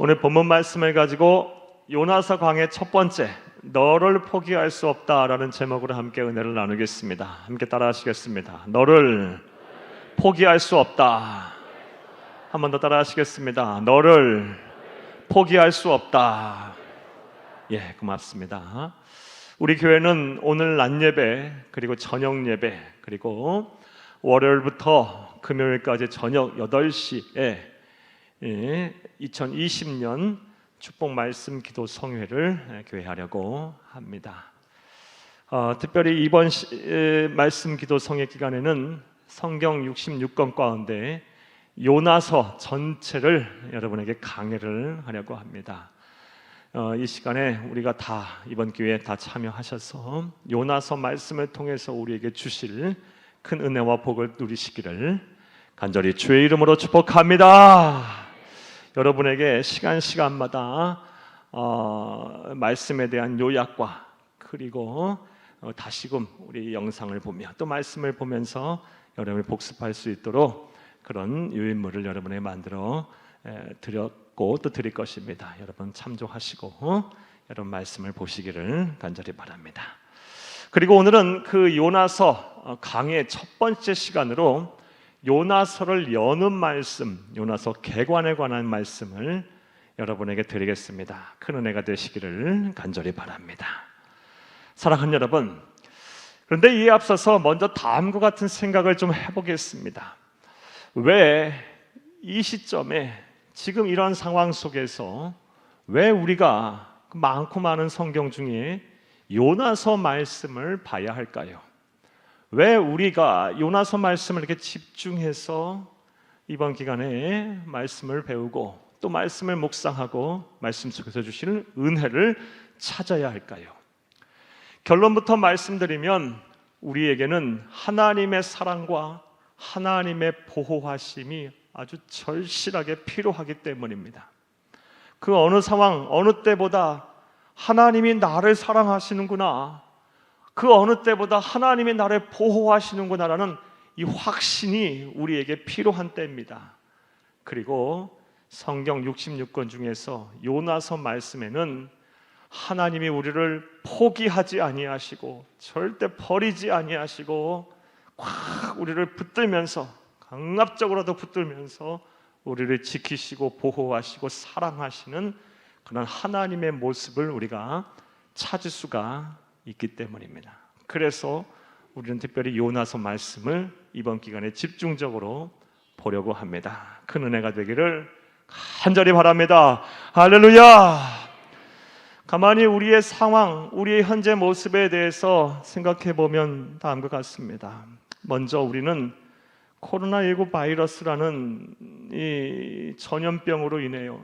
오늘 본문 말씀을 가지고 요나서 강의 첫 번째, 너를 포기할 수 없다라는 제목으로 함께 은혜를 나누겠습니다. 함께 따라 하시겠습니다. 너를 포기할 수 없다. 한 번 더 따라 하시겠습니다. 너를 포기할 수 없다. 예, 고맙습니다. 우리 교회는 오늘 낮 예배, 그리고 저녁 예배, 그리고 월요일부터 금요일까지 저녁 8시에 2020년 축복 말씀 기도 성회를 교회하려고 합니다. 특별히 이번 말씀 기도 성회 기간에는 성경 66권 가운데 요나서 전체를 여러분에게 강해를 하려고 합니다. 이 시간에 우리가 다 이번 기회에 다 참여하셔서 요나서 말씀을 통해서 우리에게 주실 큰 은혜와 복을 누리시기를 간절히 주의 이름으로 축복합니다. 여러분에게 시간마다 말씀에 대한 요약과 그리고 다시금 우리 영상을 보며 또 말씀을 보면서 여러분이 복습할 수 있도록 그런 유인물을 여러분에게 만들어 드렸고 또 드릴 것입니다. 여러분 참조하시고 여러분 말씀을 보시기를 간절히 바랍니다. 그리고 오늘은 그 요나서 강의 첫 번째 시간으로 요나서를 여는 말씀, 요나서 개관에 관한 말씀을 여러분에게 드리겠습니다. 큰 은혜가 되시기를 간절히 바랍니다. 사랑하는 여러분, 그런데 이에 앞서서 먼저 다음과 같은 생각을 좀 해보겠습니다. 왜 이 시점에 지금 이런 상황 속에서 왜 우리가 많고 많은 성경 중에 요나서 말씀을 봐야 할까요? 왜 우리가 요나서 말씀을 이렇게 집중해서 이번 기간에 말씀을 배우고 또 말씀을 묵상하고 말씀 속에서 주시는 은혜를 찾아야 할까요? 결론부터 말씀드리면 우리에게는 하나님의 사랑과 하나님의 보호하심이 아주 절실하게 필요하기 때문입니다. 그 어느 상황, 어느 때보다 하나님이 나를 사랑하시는구나, 그 어느 때보다 하나님이 나를 보호하시는구나라는 이 확신이 우리에게 필요한 때입니다. 그리고 성경 66권 중에서 요나서 말씀에는 하나님이 우리를 포기하지 아니하시고 절대 버리지 아니하시고 꽉 우리를 붙들면서 강압적으로도 붙들면서 우리를 지키시고 보호하시고 사랑하시는 그런 하나님의 모습을 우리가 찾을 수가 있기 때문입니다. 그래서 우리는 특별히 요나서 말씀을 이번 기간에 집중적으로 보려고 합니다. 큰 은혜가 되기를 간절히 바랍니다. 할렐루야! 가만히 우리의 상황, 우리의 현재 모습에 대해서 생각해 보면 다음과 같습니다. 먼저 우리는 코로나19 바이러스라는 이 전염병으로 인해요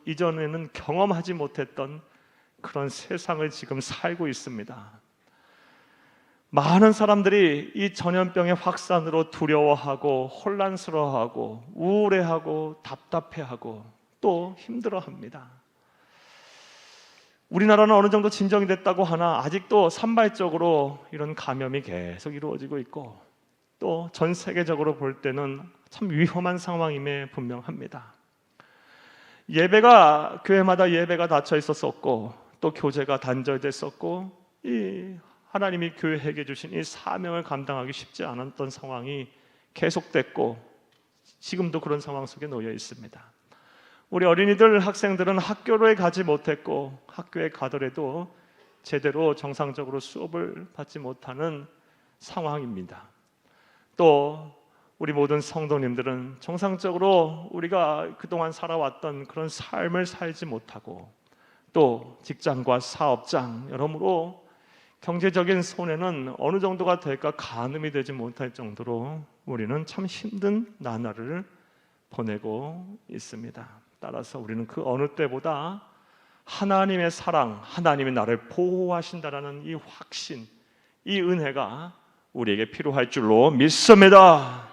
이전에는 경험하지 못했던 그런 세상을 지금 살고 있습니다. 많은 사람들이 이 전염병의 확산으로 두려워하고 혼란스러워하고 우울해하고 답답해하고 또 힘들어합니다. 우리나라는 어느 정도 진정이 됐다고 하나 아직도 산발적으로 이런 감염이 계속 이루어지고 있고 또 전 세계적으로 볼 때는 참 위험한 상황임에 분명합니다. 교회마다 예배가 닫혀 있었었고 또 교제가 단절됐었고 이 하나님이 교회에게 주신 이 사명을 감당하기 쉽지 않았던 상황이 계속됐고 지금도 그런 상황 속에 놓여 있습니다. 우리 어린이들, 학생들은 학교에 가지 못했고 학교에 가더라도 제대로 정상적으로 수업을 받지 못하는 상황입니다. 또 우리 모든 성도님들은 정상적으로 우리가 그동안 살아왔던 그런 삶을 살지 못하고 또 직장과 사업장 여러모로 경제적인 손해는 어느 정도가 될까 가늠이 되지 못할 정도로 우리는 참 힘든 나날을 보내고 있습니다. 따라서 우리는 그 어느 때보다 하나님의 사랑, 하나님이 나를 보호하신다라는 이 확신, 이 은혜가 우리에게 필요할 줄로 믿습니다.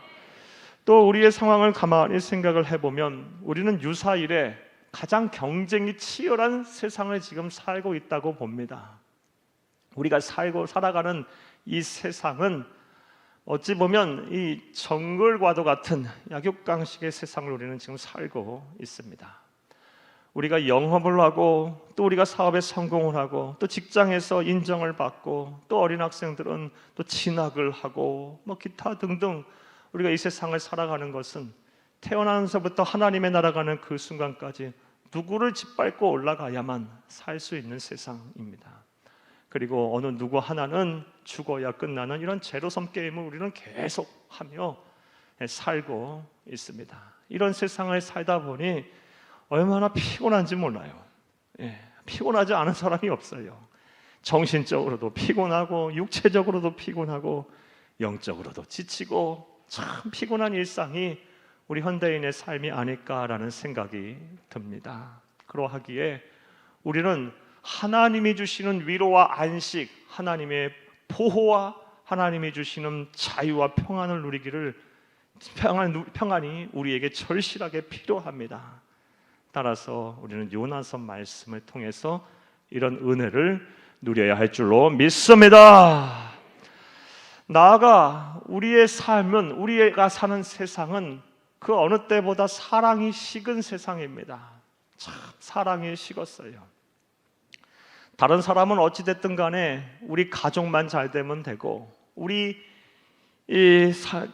또 우리의 상황을 가만히 생각을 해보면 우리는 유사일에 가장 경쟁이 치열한 세상을 지금 살고 있다고 봅니다. 우리가 살아가는 이 세상은 어찌 보면 이 정글과도 같은 약육강식의 세상을 우리는 지금 살고 있습니다. 우리가 영업을 하고 또 우리가 사업에 성공을 하고 또 직장에서 인정을 받고 또 어린 학생들은 또 진학을 하고 뭐 기타 등등 우리가 이 세상을 살아가는 것은 태어나면서부터 하나님의 나라가는 그 순간까지 누구를 짓밟고 올라가야만 살 수 있는 세상입니다. 그리고 어느 누구 하나는 죽어야 끝나는 이런 제로섬 게임을 우리는 계속하며 살고 있습니다. 이런 세상을 살다 보니 얼마나 피곤한지 몰라요. 피곤하지 않은 사람이 없어요. 정신적으로도 피곤하고 육체적으로도 피곤하고 영적으로도 지치고 참 피곤한 일상이 우리 현대인의 삶이 아닐까라는 생각이 듭니다. 그러하기에 우리는 하나님이 주시는 위로와 안식, 하나님의 보호와 하나님이 주시는 자유와 평안을 누리기를 평안이 우리에게 절실하게 필요합니다. 따라서 우리는 요나서 말씀을 통해서 이런 은혜를 누려야 할 줄로 믿습니다. 나아가 우리의 삶은, 우리가 사는 세상은 그 어느 때보다 사랑이 식은 세상입니다. 참 사랑이 식었어요. 다른 사람은 어찌됐든 간에 우리 가족만 잘 되면 되고 우리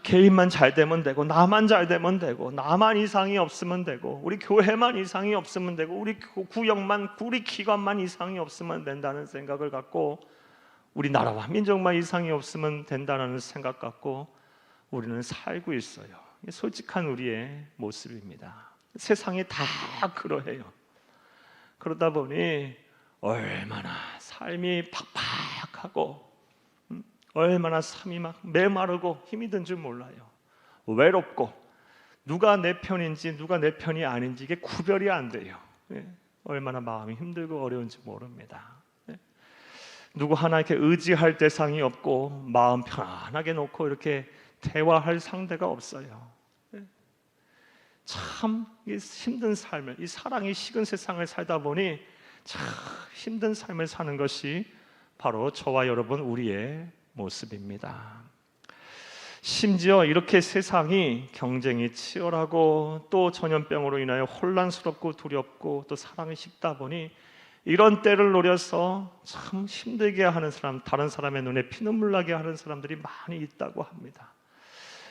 개인만 잘 되면 되고 나만 잘 되면 되고 나만 이상이 없으면 되고 우리 교회만 이상이 없으면 되고 우리 구역만 우리 기관만 이상이 없으면 된다는 생각을 갖고 우리 나라와 민족만 이상이 없으면 된다는 생각 갖고 우리는 살고 있어요. 솔직한 우리의 모습입니다. 세상이 다 그러해요. 그러다 보니 얼마나 삶이 팍팍하고 얼마나 삶이 막 메마르고 힘이 든 줄 몰라요. 외롭고 누가 내 편인지 누가 내 편이 아닌지 이게 구별이 안 돼요. 얼마나 마음이 힘들고 어려운지 모릅니다. 누구 하나 이렇게 의지할 대상이 없고 마음 편안하게 놓고 이렇게 대화할 상대가 없어요. 참 힘든 삶을, 이 사랑이 식은 세상을 살다 보니 참 힘든 삶을 사는 것이 바로 저와 여러분 우리의 모습입니다. 심지어 이렇게 세상이 경쟁이 치열하고 또 전염병으로 인하여 혼란스럽고 두렵고 또 사랑이 식다 보니 이런 때를 노려서 참 힘들게 하는 사람, 다른 사람의 눈에 피눈물 나게 하는 사람들이 많이 있다고 합니다.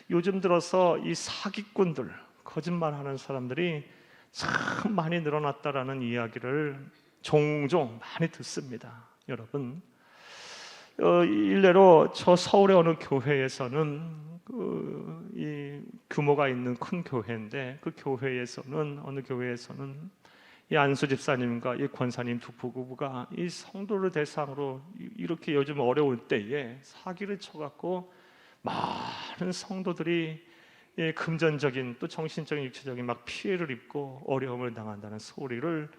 요즘 들어서 이 사기꾼들, 거짓말하는 사람들이 참 많이 늘어났다라는 이야기를 종종 많이 듣습니다. 여러분, 일례로 저 서울의 어느 교회에서는 이 규모가 있는 큰 교회인데 그 교회에서는 어느 교회에서는 이 안수 집사님과 이 권사님 두 부부가 이 성도를 대상으로 이렇게 요즘 어려울 때에 사기를 쳐갖고 많은 성도들이 금전적인 또 정신적인 육체적인 막 피해를 입고 어려움을 당한다는 소리를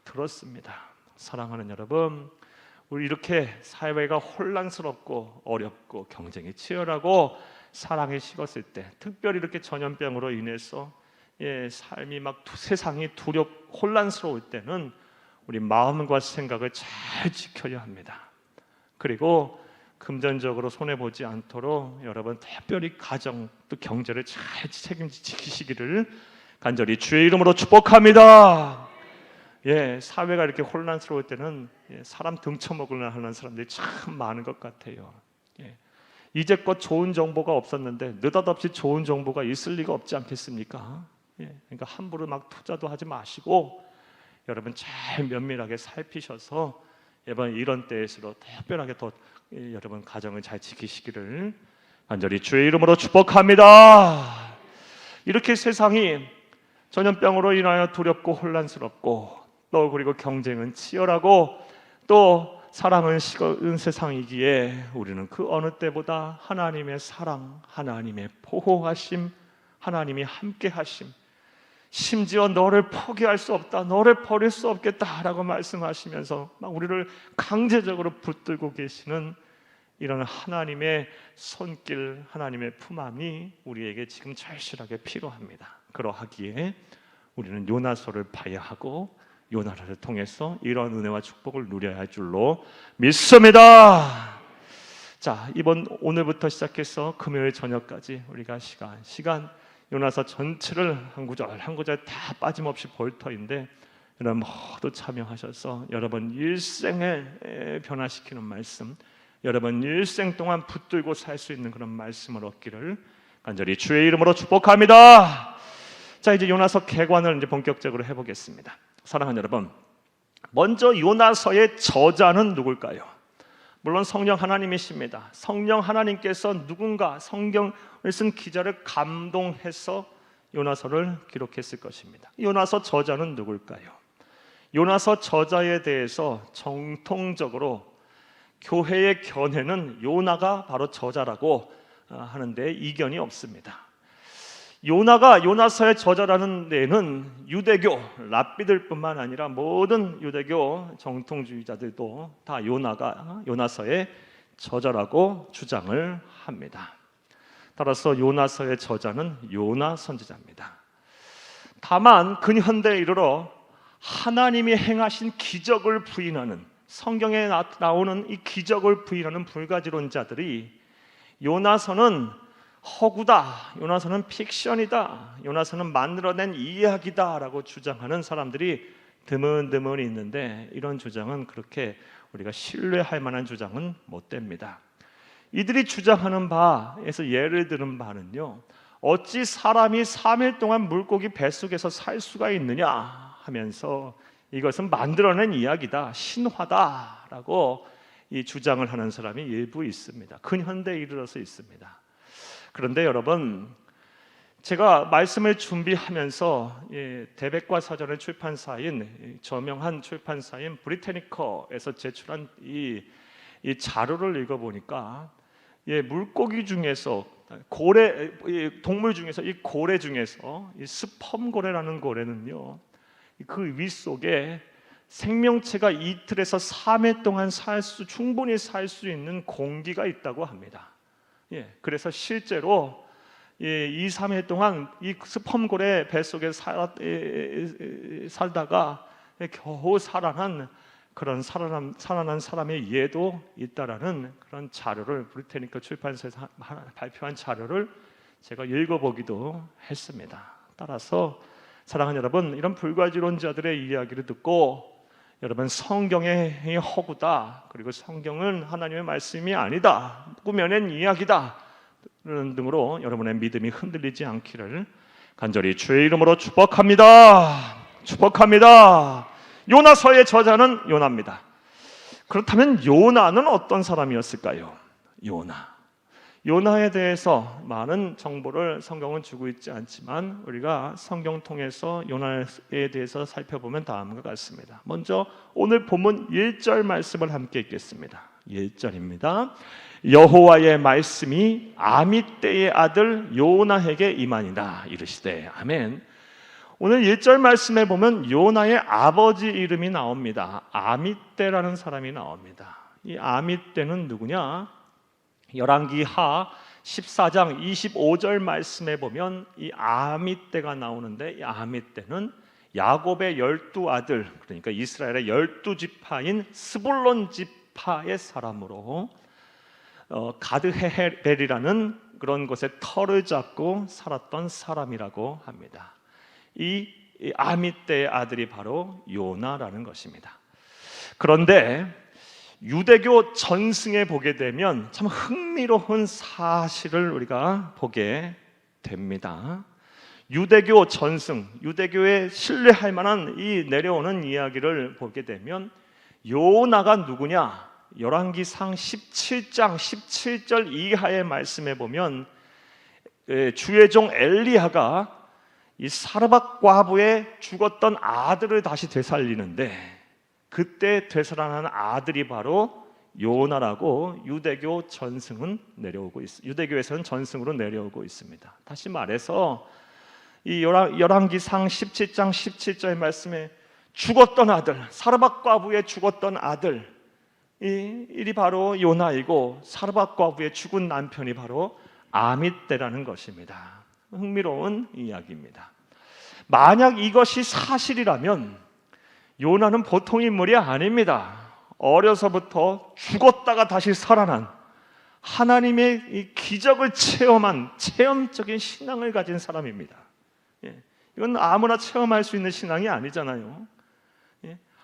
들었습니다. 사랑하는 여러분, 우리 이렇게 사회가 혼란스럽고 어렵고 경쟁이 치열하고 사랑이 식었을 때, 특별히 이렇게 전염병으로 인해서 삶이 막 세상이 혼란스러울 때는 우리 마음과 생각을 잘 지켜야 합니다. 그리고 금전적으로 손해보지 않도록 여러분 특별히 가정 또 경제를 잘 책임지시기를 간절히 주의 이름으로 축복합니다. 사회가 이렇게 혼란스러울 때는 사람 등쳐먹으려 하는 사람들이 참 많은 것 같아요. 이제껏 좋은 정보가 없었는데 느닷없이 좋은 정보가 있을 리가 없지 않겠습니까? 그러니까 함부로 막 투자도 하지 마시고 여러분 잘 면밀하게 살피셔서 이번 이런 때에서도 특별하게 더 여러분 가정을 잘 지키시기를 간절히 주의 이름으로 축복합니다. 이렇게 세상이 전염병으로 인하여 두렵고 혼란스럽고 또 그리고 경쟁은 치열하고 또 사랑은 식은 세상이기에 우리는 그 어느 때보다 하나님의 사랑, 하나님의 보호하심, 하나님이 함께하심, 심지어 너를 포기할 수 없다, 너를 버릴 수 없겠다라고 말씀하시면서 막 우리를 강제적으로 붙들고 계시는 이런 하나님의 손길, 하나님의 품함이 우리에게 지금 절실하게 필요합니다. 그러하기에 우리는 요나서를 봐야 하고 요나를 통해서 이런 은혜와 축복을 누려야 할 줄로 믿습니다. 자, 오늘부터 시작해서 금요일 저녁까지 우리가 시간 요나서 전체를 한 구절 한 구절 다 빠짐없이 볼 터인데 여러분 모두 참여하셔서 여러분 일생을 변화시키는 말씀, 여러분 일생 동안 붙들고 살 수 있는 그런 말씀을 얻기를 간절히 주의 이름으로 축복합니다. 자, 이제 요나서 개관을 이제 본격적으로 해보겠습니다. 사랑하는 여러분, 먼저 요나서의 저자는 누굴까요? 물론 성령 하나님이십니다. 성령 하나님께서 누군가 성경을 쓴 기자를 감동해서 요나서를 기록했을 것입니다. 요나서 저자는 누굴까요? 요나서 저자에 대해서 정통적으로 교회의 견해는 요나가 바로 저자라고 하는데 이견이 없습니다. 요나가 요나서의 저자라는 데는 유대교 랍비들뿐만 아니라 모든 유대교 정통주의자들도 다 요나가 요나서의 저자라고 주장을 합니다. 따라서 요나서의 저자는 요나 선지자입니다. 다만 근현대에 이르러 하나님이 행하신 기적을 부인하는, 성경에 나오는 이 기적을 부인하는 불가지론자들이 요나서는 허구다, 요나서는 픽션이다, 요나서는 만들어낸 이야기다라고 주장하는 사람들이 드문드문 있는데, 이런 주장은 그렇게 우리가 신뢰할 만한 주장은 못 됩니다. 이들이 주장하는 바에서 예를 드는 바는요, 어찌 사람이 3일 동안 물고기 뱃속에서 살 수가 있느냐 하면서 이것은 만들어낸 이야기다, 신화다라고 이 주장을 하는 사람이 일부 있습니다. 근현대에 이르러서 있습니다. 그런데 여러분, 제가 말씀을 준비하면서 대백과 사전의 출판사인 저명한 출판사인 브리테니커에서 제출한 이 자료를 읽어보니까 물고기 중에서 고래, 동물 중에서 이 고래 중에서 이 스펌 고래라는 고래는요, 그 윗속에 생명체가 이틀에서 3일 동안 충분히 살 수 있는 공기가 있다고 합니다. 그래서 실제로 2, 3일 동안 이 스펌고래 뱃속에 살다가 겨우 살아난 그런 살아난 사람의 예도 있다라는 그런 자료를 브리테니커 출판사에서 발표한 자료를 제가 읽어보기도 했습니다. 따라서 사랑하는 여러분, 이런 불가지론자들의 이야기를 듣고 여러분 성경의 허구다, 그리고 성경은 하나님의 말씀이 아니다, 꾸며낸 이야기다 등으로 여러분의 믿음이 흔들리지 않기를 간절히 주의 이름으로 축복합니다. 축복합니다. 요나서의 저자는 요나입니다. 그렇다면 요나는 어떤 사람이었을까요? 요나에 대해서 많은 정보를 성경은 주고 있지 않지만 우리가 성경 통해서 요나에 대해서 살펴보면 다음과 같습니다. 먼저 오늘 본문 1절 말씀을 함께 읽겠습니다. 1절입니다. 여호와의 말씀이 아미떼의 아들 요나에게 임하니라 이르시되. 아멘. 오늘 1절 말씀에 보면 요나의 아버지 이름이 나옵니다. 아미떼라는 사람이 나옵니다. 이 아미떼는 누구냐? 열왕기하 14장 25절 말씀에 보면 이 아미떼가 나오는데, 이 아미떼는 야곱의 12아들, 그러니까 이스라엘의 12지파인 스불론 지파의 사람으로 가드헤벨이라는 그런 곳에 터를 잡고 살았던 사람이라고 합니다. 이 아미떼의 아들이 바로 요나라는 것입니다. 그런데 유대교 전승에 보게 되면 참 흥미로운 사실을 우리가 보게 됩니다. 유대교 전승, 유대교에 신뢰할 만한 이 내려오는 이야기를 보게 되면 요나가 누구냐? 열왕기상 17장 17절 이하의 말씀에 보면 주의 종 엘리야가 이 사르밧 과부의 죽었던 아들을 다시 되살리는데, 그때 되살아난 아들이 바로 요나라고 유대교 전승은 내려오고 있습니다. 유대교에서는 전승으로 내려오고 있습니다. 다시 말해서 이 열왕기상 17장 17절 말씀에 죽었던 아들, 사르밧 과부의 죽었던 아들, 이 바로 요나이고, 사르밧 과부의 죽은 남편이 바로 아미떼라는 것입니다. 흥미로운 이야기입니다. 만약 이것이 사실이라면 요나는 보통 인물이 아닙니다. 어려서부터 죽었다가 다시 살아난 하나님의 이 기적을 체험한 체험적인 신앙을 가진 사람입니다. 이건 아무나 체험할 수 있는 신앙이 아니잖아요.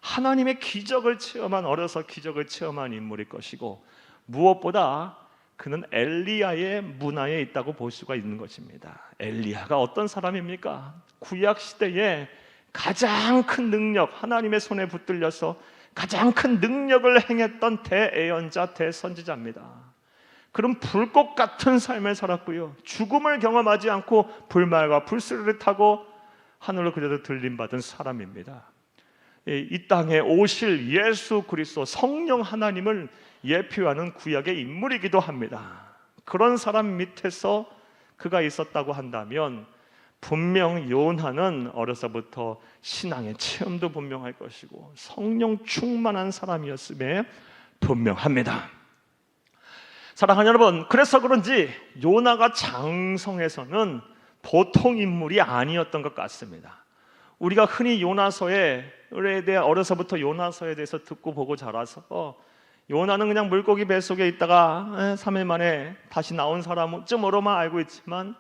하나님의 기적을 체험한, 어려서 기적을 체험한 인물일 것이고, 무엇보다 그는 엘리야의 문화에 있다고 볼 수가 있는 것입니다. 엘리야가 어떤 사람입니까? 구약 시대에 가장 큰 능력, 하나님의 손에 붙들려서 가장 큰 능력을 행했던 대예언자, 대선지자입니다. 그런 불꽃 같은 삶을 살았고요, 죽음을 경험하지 않고 불말과 불수를 타고 하늘로 그대로 들림받은 사람입니다. 이 땅에 오실 예수 그리스도, 성령 하나님을 예표하는 구약의 인물이기도 합니다. 그런 사람 밑에서 그가 있었다고 한다면 분명 요나는 어려서부터 신앙의 체험도 분명할 것이고 성령 충만한 사람이었음에 분명합니다. 사랑하는 여러분, 그래서 그런지 요나가 장성에서는 보통 인물이 아니었던 것 같습니다. 우리가 흔히 요나서에 대해 어려서부터 요나서에 대해서 듣고 보고 자라서 요나는 그냥 물고기 뱃속에 있다가 3일 만에 다시 나온 사람쯤으로만 알고 있지만,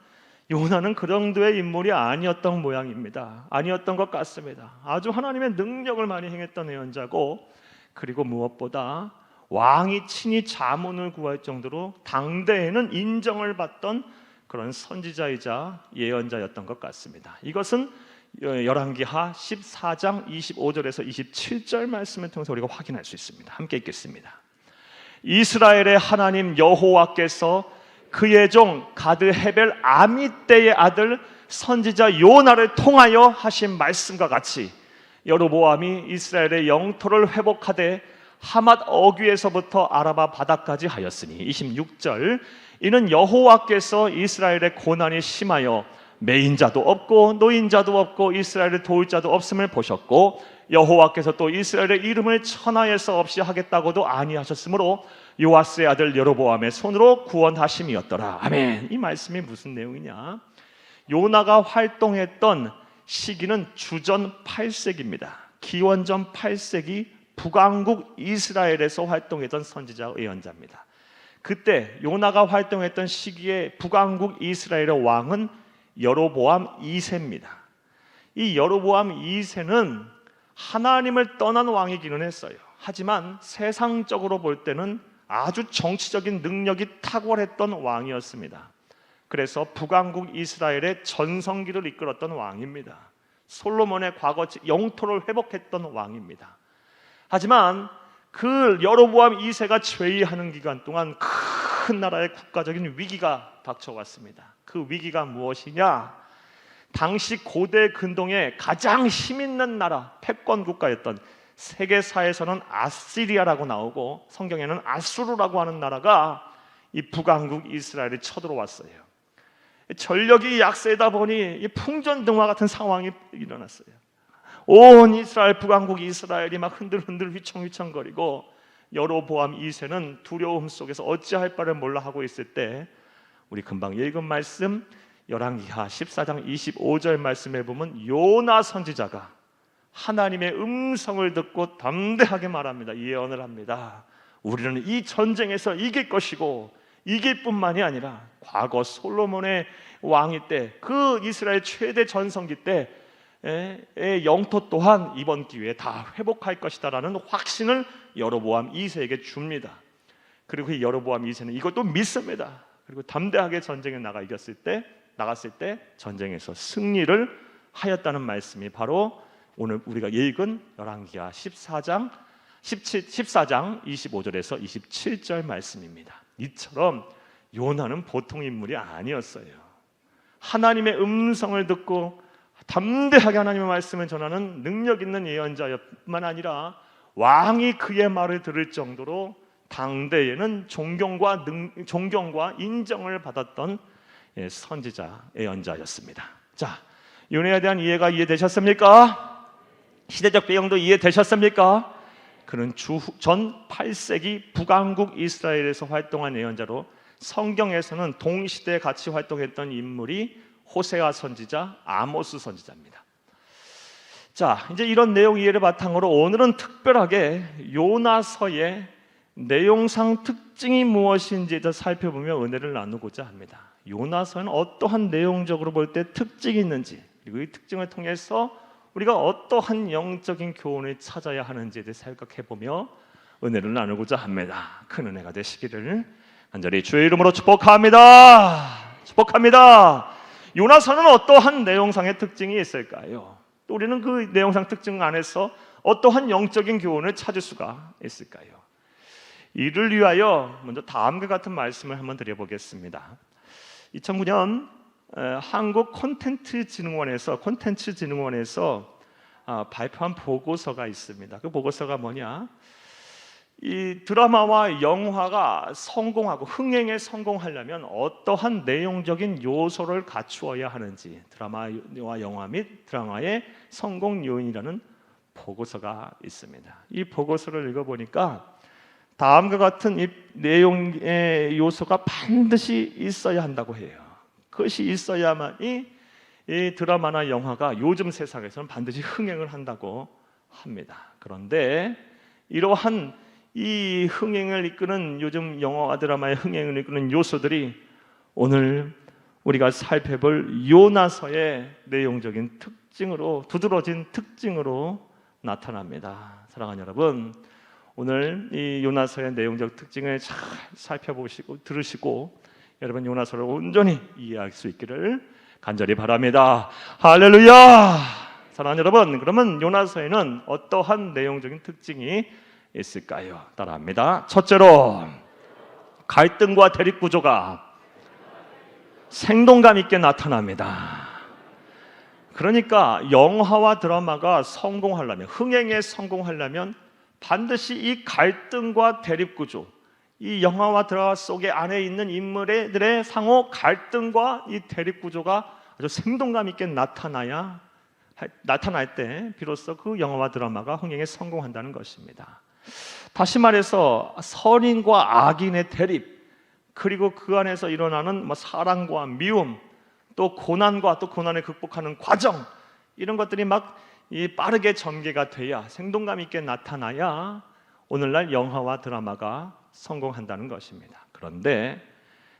요나는 그 정도의 인물이 아니었던 모양입니다. 아니었던 것 같습니다. 아주 하나님의 능력을 많이 행했던 예언자고, 그리고 무엇보다 왕이 친히 자문을 구할 정도로 당대에는 인정을 받던 그런 선지자이자 예언자였던 것 같습니다. 이것은 열왕기하 14장 25절에서 27절 말씀을 통해서 우리가 확인할 수 있습니다. 함께 읽겠습니다. 이스라엘의 하나님 여호와께서 그의 종 가드 헤벨 아미떼의 아들 선지자 요나를 통하여 하신 말씀과 같이 여로보암이 이스라엘의 영토를 회복하되 하맛 어귀에서부터 아라바 바다까지 하였으니, 26절, 이는 여호와께서 이스라엘의 고난이 심하여 매인자도 없고 노인자도 없고 이스라엘을 도울 자도 없음을 보셨고, 여호와께서 또 이스라엘의 이름을 천하에서 없이 하겠다고도 아니하셨으므로 요아스의 아들 여로보암의 손으로 구원하심이었더라. 아멘. 이 말씀이 무슨 내용이냐? 요나가 활동했던 시기는 주전 8세기입니다. 기원전 8세기 북왕국 이스라엘에서 활동했던 선지자 예언자입니다. 그때 요나가 활동했던 시기에 북왕국 이스라엘의 왕은 여로보암 2세입니다. 이 여로보암 2세는 하나님을 떠난 왕이기는 했어요. 하지만 세상적으로 볼 때는 아주 정치적인 능력이 탁월했던 왕이었습니다. 그래서 북왕국 이스라엘의 전성기를 이끌었던 왕입니다. 솔로몬의 과거 영토를 회복했던 왕입니다. 하지만 그 여로보암 2세가 죄위하는 기간 동안 큰 나라의 국가적인 위기가 닥쳐왔습니다. 그 위기가 무엇이냐? 당시 고대 근동의 가장 힘있는 나라, 패권 국가였던, 세계사에서는 아시리아라고 나오고 성경에는 아수르라고 하는 나라가 이 북왕국 이스라엘에 쳐들어왔어요. 전력이 약세다 보니 풍전등화 같은 상황이 일어났어요. 온 이스라엘, 북왕국 이스라엘이 막 흔들흔들 휘청휘청거리고 여로보암 2세는 두려움 속에서 어찌할 바를 몰라 하고 있을 때, 우리 금방 읽은 말씀 열왕기하 14장 25절 말씀에 보면 요나 선지자가 하나님의 음성을 듣고 담대하게 말합니다. 예언을 합니다. 우리는 이 전쟁에서 이길 것이고, 이길 뿐만이 아니라 과거 솔로몬의 왕이 때, 그 이스라엘 최대 전성기 때의 영토 또한 이번 기회에 다 회복할 것이다 라는 확신을 여로보암 2세에게 줍니다. 그리고 그 여로보암 2세는 이것도 믿습니다. 그리고 담대하게 전쟁에 나갔을 때 전쟁에서 승리를 하였다는 말씀이 바로 오늘 우리가 읽은 열왕기하 14장 25절에서 27절 말씀입니다. 이처럼 요나는 보통 인물이 아니었어요. 하나님의 음성을 듣고 담대하게 하나님의 말씀을 전하는 능력 있는 예언자뿐만 아니라 왕이 그의 말을 들을 정도로 당대에는 존경과 인정을 받았던 선지자 예언자였습니다. 자, 요나에 대한 이해가 이해되셨습니까? 시대적 배경도 이해되셨습니까? 그는 전 8세기 북왕국 이스라엘에서 활동한 예언자로, 성경에서는 동시대에 같이 활동했던 인물이 호세아 선지자, 아모스 선지자입니다. 자, 이제 이런 내용 이해를 바탕으로 오늘은 특별하게 요나서의 내용상 특징이 무엇인지에 대해서 살펴보며 은혜를 나누고자 합니다. 요나서는 어떠한 내용적으로 볼 때 특징이 있는지, 그리고 이 특징을 통해서 우리가 어떠한 영적인 교훈을 찾아야 하는지에 대해 생각해보며 은혜를 나누고자 합니다. 큰 은혜가 되시기를 간절히 주의 이름으로 축복합니다. 축복합니다. 요나서는 어떠한 내용상의 특징이 있을까요? 또 우리는 그 내용상 특징 안에서 어떠한 영적인 교훈을 찾을 수가 있을까요? 이를 위하여 먼저 다음과 같은 말씀을 한번 드려보겠습니다. 2009년 한국 콘텐츠진흥원에서 발표한 보고서가 있습니다. 그 보고서가 뭐냐? 이 드라마와 영화가 성공하고 흥행에 성공하려면 어떠한 내용적인 요소를 갖추어야 하는지, 드라마와 영화 및 드라마의 성공 요인이라는 보고서가 있습니다. 이 보고서를 읽어보니까 다음과 같은 이 내용의 요소가 반드시 있어야 한다고 해요. 그것이 있어야만이 이 드라마나 영화가 요즘 세상에서는 반드시 흥행을 한다고 합니다. 그런데 이러한 이 흥행을 이끄는, 요즘 영화와 드라마의 흥행을 이끄는 요소들이 오늘 우리가 살펴볼 요나서의 내용적인 특징으로, 두드러진 특징으로 나타납니다. 사랑하는 여러분, 오늘 이 요나서의 내용적 특징을 잘 살펴보시고 들으시고 여러분 요나서를 온전히 이해할 수 있기를 간절히 바랍니다. 할렐루야! 사랑하는 여러분, 그러면 요나서에는 어떠한 내용적인 특징이 있을까요? 따라합니다. 첫째로, 갈등과 대립 구조가 생동감 있게 나타납니다. 그러니까 영화와 드라마가 성공하려면, 흥행에 성공하려면 반드시 이 갈등과 대립 구조, 이 영화와 드라마 속에 안에 있는 인물들의 상호 갈등과 이 대립 구조가 아주 생동감 있게 나타날 때 비로소 그 영화와 드라마가 흥행에 성공한다는 것입니다. 다시 말해서 선인과 악인의 대립, 그리고 그 안에서 일어나는 사랑과 미움, 또 고난과 또 고난을 극복하는 과정, 이런 것들이 막 빠르게 전개가 돼야, 생동감 있게 나타나야 오늘날 영화와 드라마가 성공한다는 것입니다. 그런데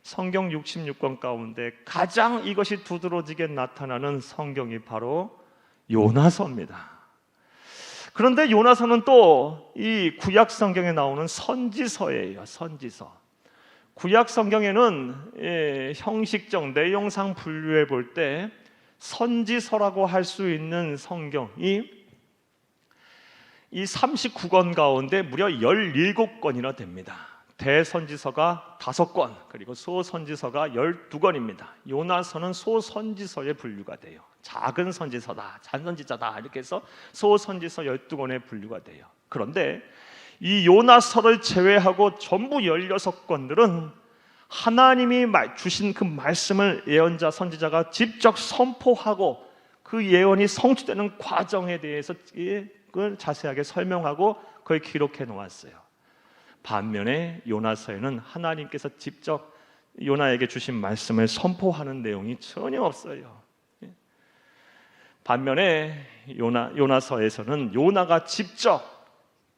성경 66권 가운데 가장 이것이 두드러지게 나타나는 성경이 바로 요나서입니다. 그런데 요나서는 또 이 구약 성경에 나오는 선지서예요. 선지서. 구약 성경에는 형식적 내용상 분류해 볼 때 선지서라고 할 수 있는 성경이 이 39권 가운데 무려 17권이나 됩니다. 대선지서가 5권, 그리고 소선지서가 12권입니다. 요나서는 소선지서에 분류가 돼요. 작은 선지서다, 잔선지자다, 이렇게 해서 소선지서 12권에 분류가 돼요. 그런데 이 요나서를 제외하고 전부 16권들은 하나님이 주신 그 말씀을 예언자, 선지자가 직접 선포하고 그 예언이 성취되는 과정에 대해서 그걸 자세하게 설명하고 그걸 기록해 놓았어요. 반면에 요나서에는 하나님께서 직접 요나에게 주신 말씀을 선포하는 내용이 전혀 없어요. 반면에 요나서에서는 요나가 직접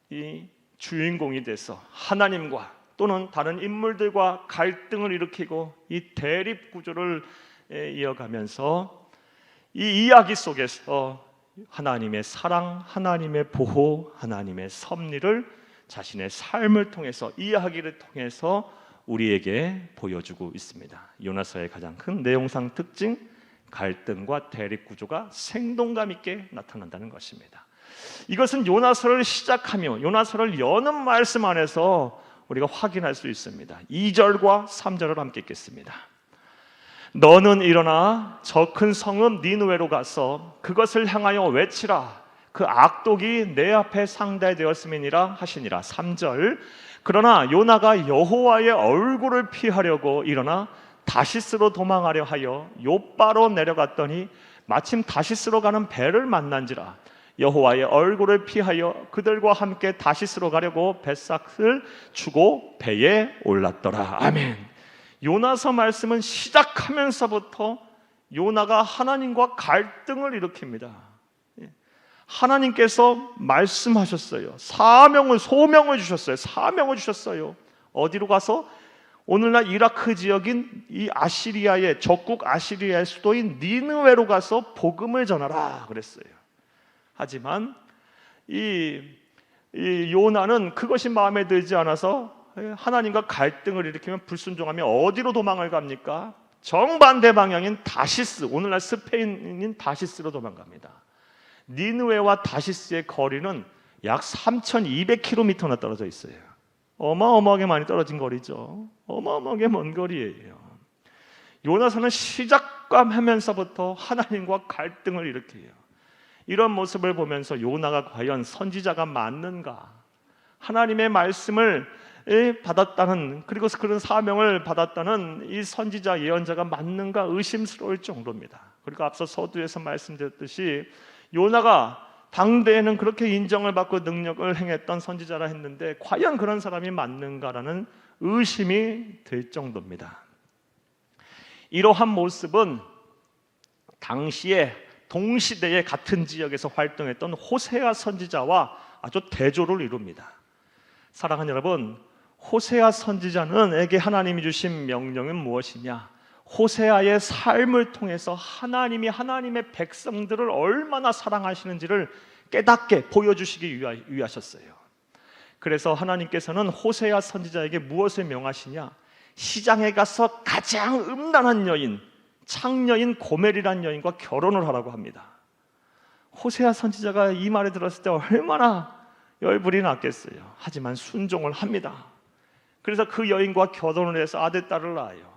이 주인공이 돼서 하나님과 또는 다른 인물들과 갈등을 일으키고 이 대립 구조를 이어가면서 이 이야기 속에서 하나님의 사랑, 하나님의 보호, 하나님의 섭리를 자신의 삶을 통해서, 이야기를 통해서 우리에게 보여주고 있습니다. 요나서의 가장 큰 내용상 특징, 갈등과 대립 구조가 생동감 있게 나타난다는 것입니다. 이것은 요나서를 시작하며 요나서를 여는 말씀 안에서 우리가 확인할 수 있습니다. 2절과 3절을 함께 읽겠습니다. 너는 일어나 저 큰 성읍 니느웨로 가서 그것을 향하여 외치라. 그 악독이 내 앞에 상대되었음이니라 하시니라. 3절. 그러나 요나가 여호와의 얼굴을 피하려고 일어나 다시스로 도망하려 하여 욥바로 내려갔더니 마침 다시스로 가는 배를 만난지라. 여호와의 얼굴을 피하여 그들과 함께 다시스로 가려고 뱃삭을 주고 배에 올랐더라. 아멘. 요나서 말씀은 시작하면서부터 요나가 하나님과 갈등을 일으킵니다. 하나님께서 말씀하셨어요. 소명을 주셨어요. 사명을 주셨어요. 어디로 가서? 오늘날 이라크 지역인 이 아시리아의 적국 아시리아의 수도인 니느웨로 가서 복음을 전하라 그랬어요. 하지만 이 요나는 그것이 마음에 들지 않아서 하나님과 갈등을 일으키면 불순종하면 어디로 도망을 갑니까? 정반대 방향인 다시스, 오늘날 스페인인 다시스로 도망갑니다. 니느웨와 다시스의 거리는 약 3,200km나 떨어져 있어요. 어마어마하게 많이 떨어진 거리죠. 어마어마하게 먼 거리예요. 요나서는 시작하면서부터 하나님과 갈등을 일으켜요. 이런 모습을 보면서 요나가 과연 선지자가 맞는가? 하나님의 말씀을 받았다는, 그리고 그런 사명을 받았다는 이 선지자 예언자가 맞는가 의심스러울 정도입니다. 그리고 앞서 서두에서 말씀드렸듯이 요나가 당대에는 그렇게 인정을 받고 능력을 행했던 선지자라 했는데 과연 그런 사람이 맞는가라는 의심이 될 정도입니다. 이러한 모습은 당시에 동시대에 같은 지역에서 활동했던 호세아 선지자와 아주 대조를 이룹니다. 사랑하는 여러분, 호세아 선지자는에게 하나님이 주신 명령은 무엇이냐? 호세아의 삶을 통해서 하나님이 하나님의 백성들을 얼마나 사랑하시는지를 깨닫게 보여주시기 위하셨어요. 그래서 하나님께서는 호세아 선지자에게 무엇을 명하시냐? 시장에 가서 가장 음란한 여인, 창녀인 고멜이라는 여인과 결혼을 하라고 합니다. 호세아 선지자가 이 말을 들었을 때 얼마나 열불이 났겠어요. 하지만 순종을 합니다. 그래서 그 여인과 결혼을 해서 아들, 딸을 낳아요.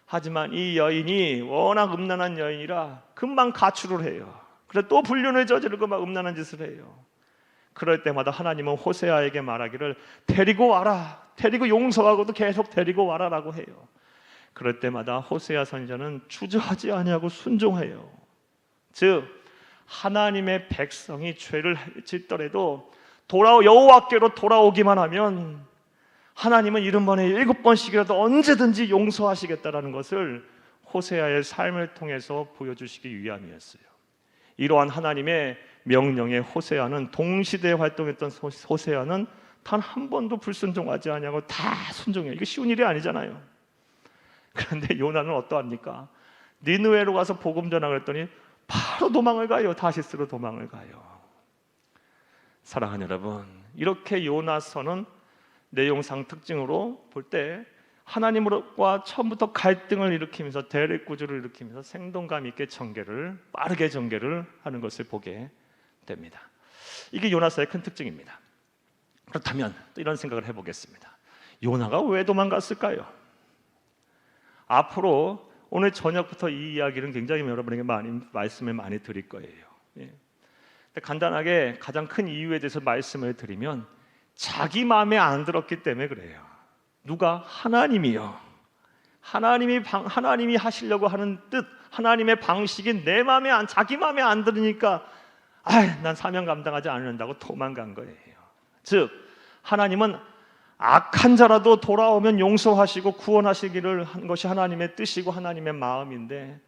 하지만 이 여인이 워낙 음란한 여인이라 금방 가출을 해요. 그래서 또 불륜을 저지르고 막 음란한 짓을 해요. 그럴 때마다 하나님은 호세아에게 말하기를 데리고 와라, 데리고 용서하고도 계속 데리고 와라라고 해요. 그럴 때마다 호세아 선지자는 주저하지 아니하고 순종해요. 즉 하나님의 백성이 죄를 짓더라도 여호와께로 돌아오기만 하면 하나님은 70번에 7번씩이라도 언제든지 용서하시겠다라는 것을 호세아의 삶을 통해서 보여주시기 위함이었어요. 이러한 하나님의 명령에 호세아는, 동시대에 활동했던 호세아는 단 한 번도 불순종하지 아니하고 다 순종해요. 이게 쉬운 일이 아니잖아요. 그런데 요나는 어떠합니까? 니느웨로 가서 복음 전하고 했더니 바로 도망을 가요. 다시스로 도망을 가요. 사랑하는 여러분, 이렇게 요나서는 내용상 특징으로 볼 때 하나님과 처음부터 갈등을 일으키면서 대립구조를 일으키면서 생동감 있게 빠르게 전개를 하는 것을 보게 됩니다. 이게 요나서의 큰 특징입니다. 그렇다면 또 이런 생각을 해보겠습니다. 요나가 왜 도망갔을까요? 앞으로 오늘 저녁부터 이 이야기는 굉장히 여러분에게 말씀을 많이 드릴 거예요. 간단하게 가장 큰 이유에 대해서 말씀을 드리면 자기 마음에 안 들었기 때문에 그래요. 누가? 하나님이요. 하나님이 하시려고 하는 뜻, 하나님의 방식이 자기 마음에 안 들으니까 난 사명 감당하지 않는다고 도망간 거예요. 즉 하나님은 악한 자라도 돌아오면 용서하시고 구원하시기를 한 것이 하나님의 뜻이고 하나님의 마음인데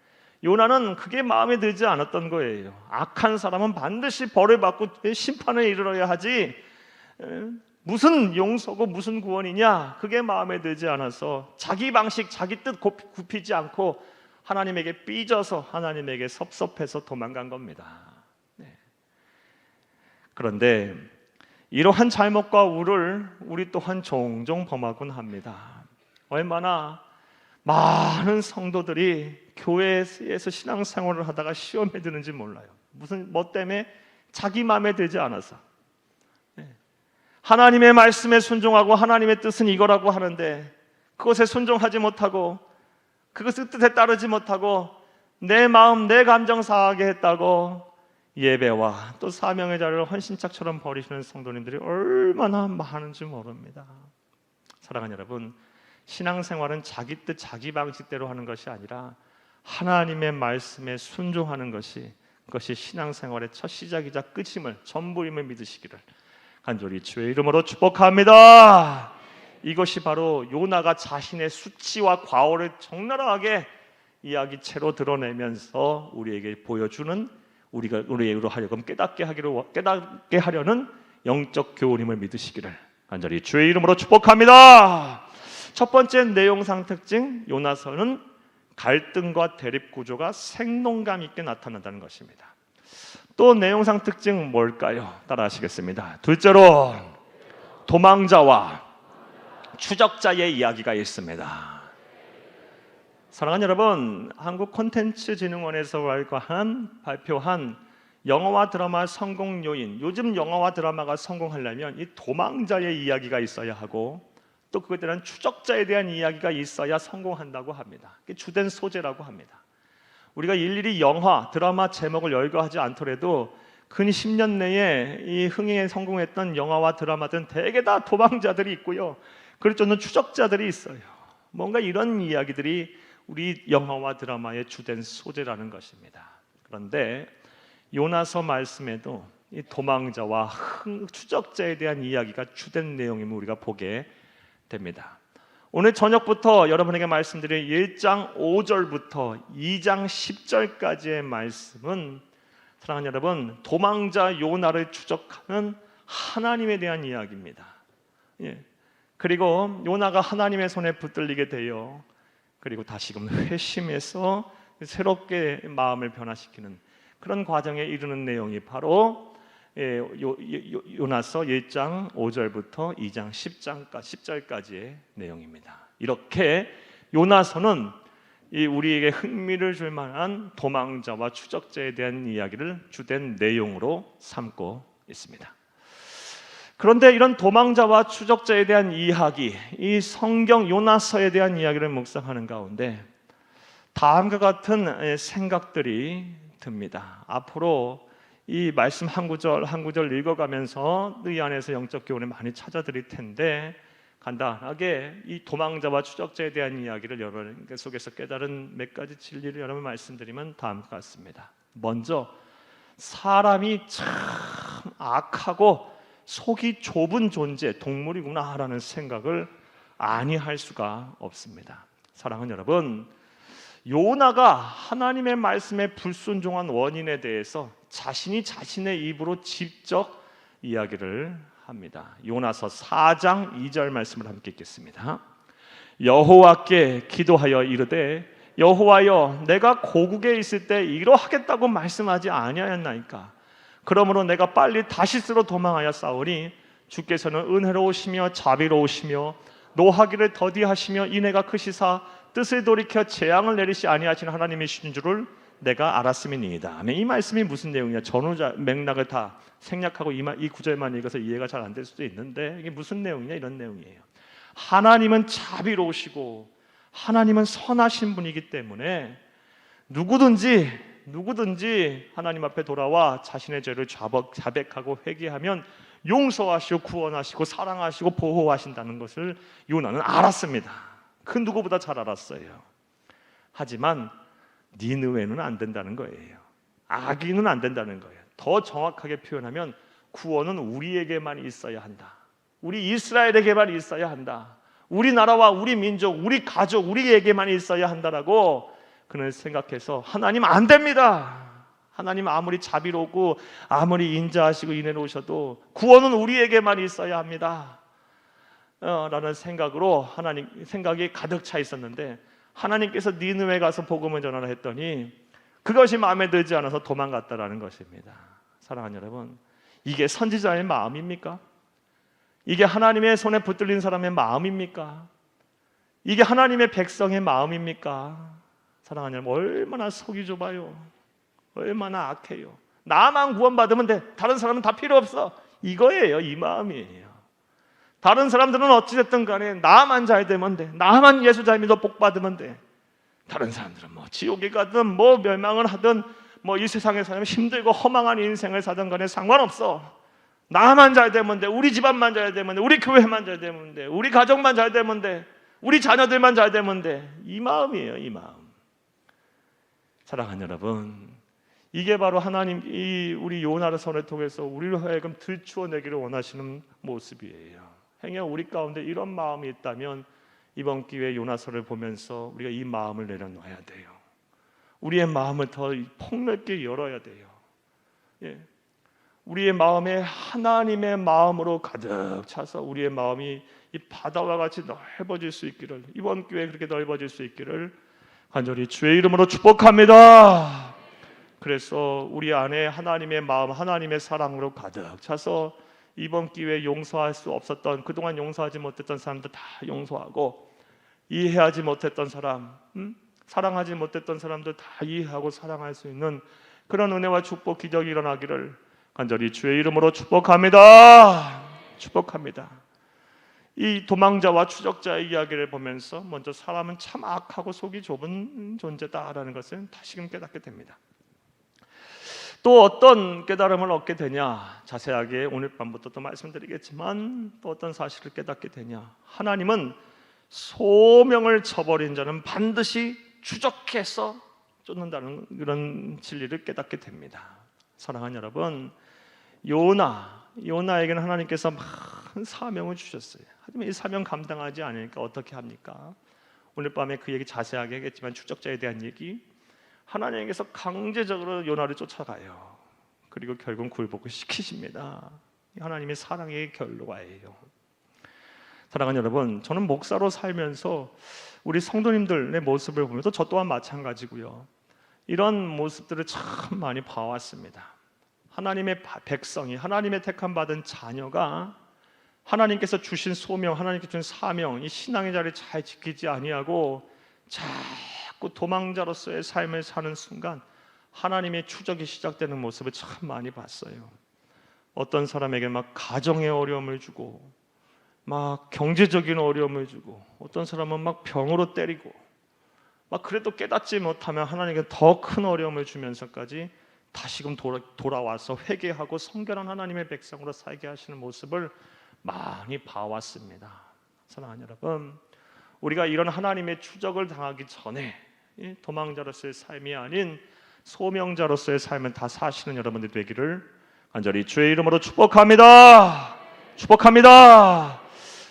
요나는 그게 마음에 들지 않았던 거예요. 악한 사람은 반드시 벌을 받고 심판에 이르러야 하지 무슨 용서고 무슨 구원이냐, 그게 마음에 들지 않아서 자기 방식, 자기 뜻 굽히지 않고 하나님에게 삐져서 하나님에게 섭섭해서 도망간 겁니다. 그런데 이러한 잘못과 우를 우리 또한 종종 범하곤 합니다. 얼마나 많은 성도들이 교회에서 신앙생활을 하다가 시험에 드는지 몰라요. 뭐 때문에? 자기 마음에 들지 않아서. 하나님의 말씀에 순종하고 하나님의 뜻은 이거라고 하는데 그것에 순종하지 못하고 그것의 뜻에 따르지 못하고 내 마음, 내 감정 상하게 했다고 예배와 또 사명의 자리를 헌신짝처럼 버리시는 성도님들이 얼마나 많은지 모릅니다. 사랑하는 여러분, 신앙생활은 자기 뜻, 자기 방식대로 하는 것이 아니라 하나님의 말씀에 순종하는 그것이 신앙생활의 첫 시작이자 끝임을, 전부임을 믿으시기를 간절히 주의 이름으로 축복합니다. 이것이 바로 요나가 자신의 수치와 과오를 적나라하게 이야기체로 드러내면서 우리에게 보여주는, 우리로 하여금 깨닫게 하려는 영적 교훈임을 믿으시기를 간절히 주의 이름으로 축복합니다. 첫 번째 내용상 특징, 요나서는 갈등과 대립 구조가 생동감 있게 나타난다는 것입니다. 또 내용상 특징 뭘까요? 따라 하시겠습니다. 둘째로 도망자와 추적자의 이야기가 있습니다. 사랑하는 여러분, 한국콘텐츠진흥원에서 발표한 영화와 드라마 성공 요인, 요즘 영화와 드라마가 성공하려면 이 도망자의 이야기가 있어야 하고 또 그것에 대한 추적자에 대한 이야기가 있어야 성공한다고 합니다. 그게 주된 소재라고 합니다. 우리가 일일이 영화, 드라마 제목을 열거하지 않더라도 근 10년 내에 이 흥행에 성공했던 영화와 드라마들은 대개 다 도망자들이 있고요, 그럴 정도는 추적자들이 있어요. 뭔가 이런 이야기들이 우리 영화와 드라마의 주된 소재라는 것입니다. 그런데 요나서 말씀에도 이 도망자와 추적자에 대한 이야기가 주된 내용임을 우리가 보게 됩니다. 오늘 저녁부터 여러분에게 말씀드린 1장 5절부터 2장 10절까지의 말씀은 사랑하는 여러분, 도망자 요나를 추적하는 하나님에 대한 이야기입니다. 그리고 요나가 하나님의 손에 붙들리게 되어 그리고 다시금 회심해서 새롭게 마음을 변화시키는 그런 과정에 이르는 내용이 바로 요나서 1장 5절부터 2장 10절까지의 내용입니다. 이렇게 요나서는 우리에게 흥미를 줄 만한 도망자와 추적자에 대한 이야기를 주된 내용으로 삼고 있습니다. 그런데 이런 도망자와 추적자에 대한 이야기, 이 성경 요나서에 대한 이야기를 묵상하는 가운데 다음과 같은 생각들이 듭니다. 앞으로 이 말씀 한 구절 한 구절 읽어가면서 이 안에서 영적 교훈을 많이 찾아드릴 텐데, 간단하게 이 도망자와 추적자에 대한 이야기를 여러분 속에서 깨달은 몇 가지 진리를 여러분 말씀드리면 다음과 같습니다. 먼저, 사람이 참 악하고 속이 좁은 존재, 동물이구나라는 생각을 아니할 수가 없습니다. 사랑하는 여러분, 요나가 하나님의 말씀에 불순종한 원인에 대해서 자신이 자신의 입으로 직접 이야기를 합니다. 요나서 4장 2절 말씀을 함께 읽겠습니다. 여호와께 기도하여 이르되 여호와여, 내가 고국에 있을 때 이러하겠다고 말씀하지 아니하였나이까? 그러므로 내가 빨리 다시스로 도망하여 싸우니 주께서는 은혜로우시며 자비로우시며 노하기를 더디하시며 인애가 크시사 뜻을 돌이켜 재앙을 내리시 아니하시는 하나님이신 줄을 내가 알았음이니이다. 아멘. 이 말씀이 무슨 내용이냐? 전후 맥락을 다 생략하고 이 구절만 읽어서 이해가 잘 안 될 수도 있는데, 이게 무슨 내용이냐? 이런 내용이에요. 하나님은 자비로우시고 하나님은 선하신 분이기 때문에 누구든지 하나님 앞에 돌아와 자신의 죄를 자백하고 회개하면 용서하시고 구원하시고 사랑하시고 보호하신다는 것을 요나는 알았습니다. 그 누구보다 잘 알았어요. 하지만 니느웨는 안 된다는 거예요. 악인은 안 된다는 거예요. 더 정확하게 표현하면 구원은 우리에게만 있어야 한다. 우리 이스라엘에게만 있어야 한다. 우리나라와 우리 민족, 우리 가족, 우리에게만 있어야 한다라고 그는 생각해서 하나님 안 됩니다. 하나님 아무리 자비롭고 아무리 인자하시고 인애로우셔도 구원은 우리에게만 있어야 합니다. 라는 생각으로 생각이 가득 차 있었는데, 하나님께서 니느웨 가서 복음을 전하라 했더니 그것이 마음에 들지 않아서 도망갔다라는 것입니다. 사랑하는 여러분, 이게 선지자의 마음입니까? 이게 하나님의 손에 붙들린 사람의 마음입니까? 이게 하나님의 백성의 마음입니까? 사랑하는 여러분, 얼마나 속이 좁아요. 얼마나 악해요. 나만 구원받으면 돼. 다른 사람은 다 필요 없어. 이거예요. 이 마음이에요. 다른 사람들은 어찌됐든 간에 나만 잘 되면 돼. 나만 예수 잘 믿어 복 받으면 돼. 다른 사람들은 뭐 지옥에 가든 뭐 멸망을 하든 뭐 이 세상에 살면 힘들고 허망한 인생을 사든 간에 상관없어. 나만 잘 되면 돼. 우리 집안만 잘 되면 돼. 우리 교회만 잘 되면 돼. 우리 가족만 잘 되면 돼. 우리 자녀들만 잘 되면 돼. 이 마음이에요. 이 마음. 사랑하는 여러분, 이게 바로 하나님 우리 요나의 손을 통해서 우리를 하여금 들추어내기를 원하시는 모습이에요. 행여 우리 가운데 이런 마음이 있다면 이번 기회에 요나서를 보면서 우리가 이 마음을 내려놓아야 돼요. 우리의 마음을 더 폭넓게 열어야 돼요. 우리의 마음에 하나님의 마음으로 가득 차서 우리의 마음이 이 바다와 같이 넓어질 수 있기를, 이번 기회에 그렇게 넓어질 수 있기를 간절히 주의 이름으로 축복합니다. 그래서 우리 안에 하나님의 마음, 하나님의 사랑으로 가득 차서 이번 기회에 용서할 수 없었던, 그동안 용서하지 못했던 사람들 다 용서하고, 이해하지 못했던 사람, 사랑하지 못했던 사람들 다 이해하고 사랑할 수 있는 그런 은혜와 축복, 기적이 일어나기를 간절히 주의 이름으로 축복합니다. 축복합니다. 이 도망자와 추적자의 이야기를 보면서 먼저 사람은 참 악하고 속이 좁은 존재다라는 것을 다시금 깨닫게 됩니다. 또 어떤 깨달음을 얻게 되냐, 자세하게 오늘 밤부터 또 말씀드리겠지만 또 어떤 사실을 깨닫게 되냐, 하나님은 소명을 저버린 자는 반드시 추적해서 쫓는다는 그런 진리를 깨닫게 됩니다. 사랑하는 여러분, 요나에게는 하나님께서 많은 사명을 주셨어요. 하지만 이 사명 감당하지 않으니까 어떻게 합니까? 오늘 밤에 그 얘기 자세하게 하겠지만 추적자에 대한 얘기, 하나님께서 강제적으로 요나를 쫓아가요. 그리고 결국 굴복을 시키십니다. 하나님의 사랑의 결과예요. 사랑하는 여러분, 저는 목사로 살면서 우리 성도님들의 모습을 보면서 저 또한 마찬가지고요, 이런 모습들을 참 많이 봐왔습니다. 하나님의 백성이, 하나님의 택함 받은 자녀가 하나님께서 주신 소명, 하나님께서 주신 사명, 이 신앙의 자리를 잘 지키지 아니하고 자꾸 도망자로서의 삶을 사는 순간 하나님의 추적이 시작되는 모습을 참 많이 봤어요. 어떤 사람에게 막 가정의 어려움을 주고, 막 경제적인 어려움을 주고, 어떤 사람은 막 병으로 때리고, 막 그래도 깨닫지 못하면 하나님께 더 큰 어려움을 주면서까지 다시금 돌아와서 회개하고 성결한 하나님의 백성으로 살게 하시는 모습을 많이 봐왔습니다. 사랑하는 여러분, 우리가 이런 하나님의 추적을 당하기 전에 도망자로서의 삶이 아닌 소명자로서의 삶을 다 사시는 여러분들 되기를 간절히 주의 이름으로 축복합니다. 축복합니다.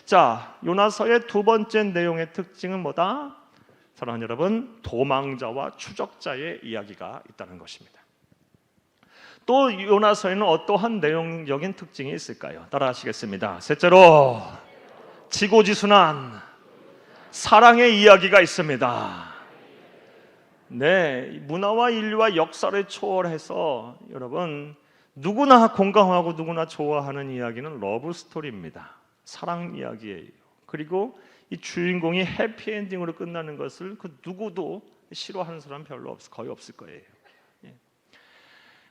자, 요나서의 두 번째 내용의 특징은 뭐다? 사랑하는 여러분, 도망자와 추적자의 이야기가 있다는 것입니다. 또 요나서에는 어떠한 내용적인 특징이 있을까요? 따라하시겠습니다. 셋째로, 지고지순한 사랑의 이야기가 있습니다. 네, 문화와 인류와 역사를 초월해서 여러분 누구나 공감하고 누구나 좋아하는 이야기는 러브 스토리입니다. 사랑 이야기예요. 그리고 이 주인공이 해피엔딩으로 끝나는 것을 그 누구도 싫어하는 사람 별로 거의 없을 거예요.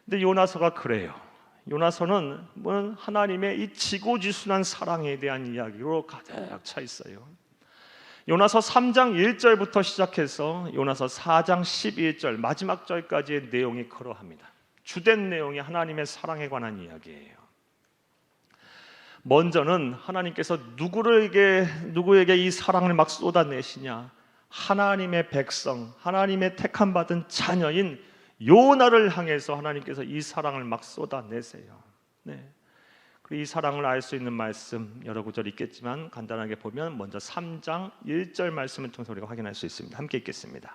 근데 요나서가 그래요. 요나서는 하나님의 이 지고지순한 사랑에 대한 이야기로 가득 차 있어요. 요나서 3장 1절부터 시작해서 요나서 4장 11절 마지막 절까지의 내용이 그러합니다. 주된 내용이 하나님의 사랑에 관한 이야기예요. 먼저는 하나님께서 누구에게 이 사랑을 막 쏟아내시냐, 하나님의 백성, 하나님의 택함 받은 자녀인 요나를 향해서 하나님께서 이 사랑을 막 쏟아내세요. 네. 그리고 이 사랑을 알 수 있는 말씀 여러 구절 있겠지만 간단하게 보면 먼저 3장 1절 말씀을 통해서 우리가 확인할 수 있습니다. 함께 읽겠습니다.